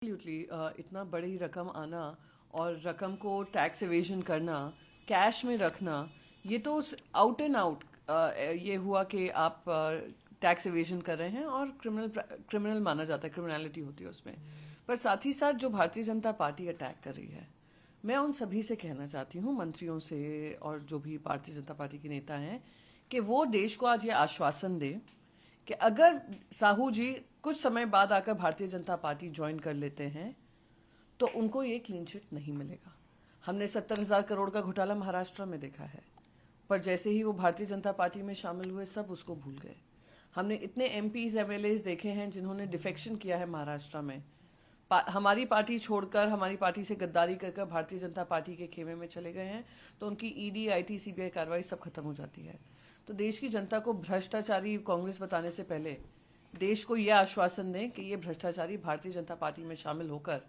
Absolutely इतना बड़ी रकम आना और रकम को टैक्स एवेजन करना, कैश में रखना, ये तो आउट एंड आउट ये हुआ कि आप टैक्स एवेजन कर रहे हैं और क्रिमिनल माना जाता है, क्रिमिनलिटी होती है उसमें। पर साथ ही साथ जो भारतीय जनता पार्टी अटैक कर रही है, मैं उन सभी से कहना चाहती हूँ, मंत्रियों से और जो भी भारतीय जनता पार्टी के नेता हैं, कि वो देश को आज ये आश्वासन दे कि अगर साहू जी कुछ समय बाद आकर भारतीय जनता पार्टी ज्वाइन कर लेते हैं तो उनको ये क्लीन चिट नहीं मिलेगा। हमने 70,000 करोड़ का घोटाला महाराष्ट्र में देखा है, पर जैसे ही वो भारतीय जनता पार्टी में शामिल हुए सब उसको भूल गए। हमने इतने एमपीज एमएलएज देखे हैं जिन्होंने डिफेक्शन किया है महाराष्ट्र में, हमारी पार्टी छोड़कर, हमारी पार्टी से गद्दारी कर भारतीय जनता पार्टी के खेमे में चले गए हैं, तो उनकी ईडी आईटी सीबीआई कार्रवाई सब खत्म हो जाती है। तो देश की जनता को भ्रष्टाचारी कांग्रेस बताने से पहले देश को यह आश्वासन दें कि ये भ्रष्टाचारी भारतीय जनता पार्टी में शामिल होकर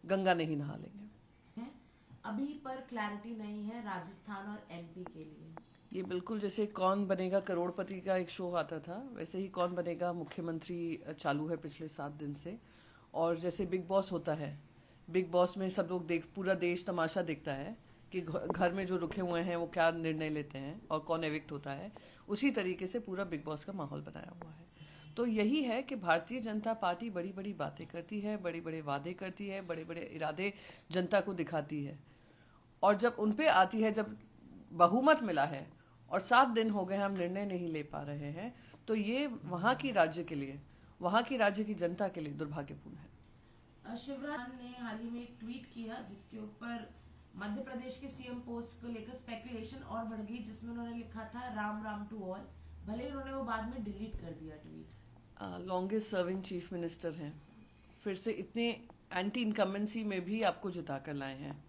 गंगा नहीं नहा लेंगे। अभी पर क्लैरिटी नहीं है राजस्थान और एमपी के लिए। ये बिल्कुल जैसे कौन बनेगा करोड़पति का एक शो आता था, वैसे ही कौन बनेगा मुख्यमंत्री चालू है पिछले 7 दिन से। और जैसे बिग बॉस होता है, बिग बॉस में सब लोग पूरा देश तमाशा देखता है कि घर में जो रुके हुए हैं वो क्या निर्णय लेते हैं और कौन एविक्ट होता है। उसी तरीके से पूरा बिग बॉस का माहौल बनाया हुआ है। तो यही है कि भारतीय जनता पार्टी बड़ी बड़ी बातें करती है, बड़े बड़े वादे करती है, बड़े बड़े इरादे जनता को दिखाती है, और जब उन पे आती है, जब बहुमत मिला है और 7 दिन हो गए हम निर्णय नहीं ले पा रहे हैं, तो ये वहाँ की राज्य के लिए, वहाँ की राज्य की जनता के लिए दुर्भाग्यपूर्ण है। शिवराज ने हाल ही में एक ट्वीट किया जिसके ऊपर मध्य प्रदेश के सीएम पोस्ट को लेकर स्पेकुलेशन और बढ़ गई, जिसमें उन्होंने लिखा था राम राम टू ऑल। भले उन्होंने वो बाद में डिलीट कर दिया tweet. Longest serving chief minister हैं, फिर से इतने एंटी इनकम्बेंसी में भी आपको जिता कर लाए हैं।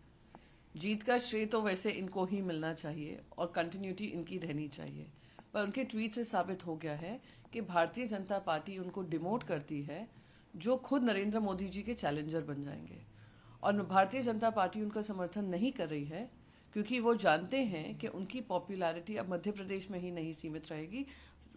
जीत का श्रेय तो वैसे इनको ही मिलना चाहिए और कंटिन्यूटी इनकी रहनी चाहिए, पर उनके ट्वीट से साबित हो गया है कि भारतीय जनता पार्टी उनको डिमोट करती है जो खुद नरेंद्र मोदी जी के चैलेंजर बन जाएंगे। और भारतीय जनता पार्टी उनका समर्थन नहीं कर रही है क्योंकि वो जानते हैं कि उनकी पॉपुलैरिटी अब मध्य प्रदेश में ही नहीं सीमित रहेगी,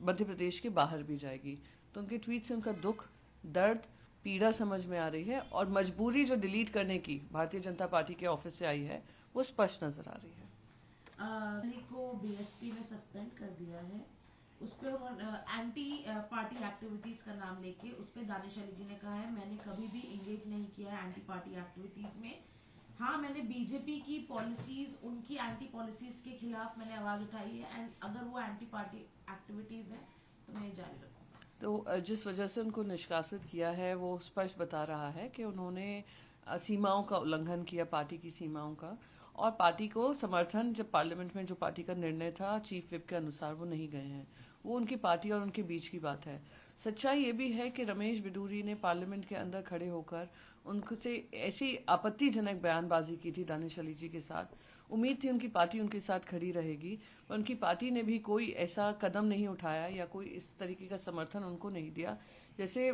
मध्य प्रदेश के बाहर भी जाएगी। तो उनके ट्वीट से उनका दुख, दर्द, पीड़ा समझ में आ रही है, और मजबूरी जो डिलीट करने की भारतीय जनता पार्टी के ऑफिस से आई है वो स्पष्ट नजर आ रही है। को बीएसपी ने सस्पेंड कर दिया है, उस पे एंटी पार्टी एक्टिविटीज का नाम लेके उस पे दानिश अली जी ने कहा है मैंने कभी भी इंगेज नहीं किया है एंटी पार्टी एक्टिविटीज में। हाँ, मैंने बीजेपी की पॉलिसीज, उनकी एंटी पॉलिसीज के खिलाफ मैंने आवाज उठाई है, एंड अगर वो एंटी पार्टी एक्टिविटीज है तो मैं जारी रखूंगा। तो जिस वजह से उनको निष्कासित किया है वो स्पष्ट बता रहा है कि उन्होंने सीमाओं का उल्लंघन किया, पार्टी की सीमाओं का, और पार्टी को समर्थन, जब पार्लियामेंट में जो पार्टी का निर्णय था चीफ विप के अनुसार वो नहीं गए हैं। वो उनकी पार्टी और उनके बीच की बात है। सच्चाई ये भी है कि रमेश बिडूरी ने पार्लियामेंट के अंदर खड़े होकर उनसे ऐसी आपत्तिजनक बयानबाजी की थी दानिश अली जी के साथ। उम्मीद थी उनकी पार्टी उनके साथ खड़ी रहेगी, पर उनकी पार्टी ने भी कोई ऐसा कदम नहीं उठाया या कोई इस तरीके का समर्थन उनको नहीं दिया। जैसे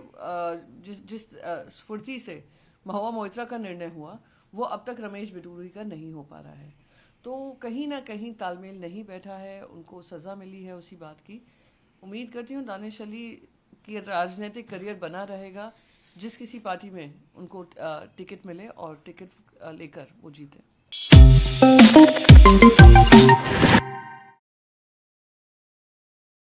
जिस स्फूर्ति से महुआ मोइत्रा का निर्णय हुआ वो अब तक रमेश बिडूरी का नहीं हो पा रहा है। तो कहीं ना कहीं तालमेल नहीं बैठा है, उनको सज़ा मिली है उसी बात की। उम्मीद करती हूँ दानिश अली की राजनीतिक करियर बना रहेगा, जिस किसी पार्टी में उनको टिकट मिले और टिकट लेकर वो जीते।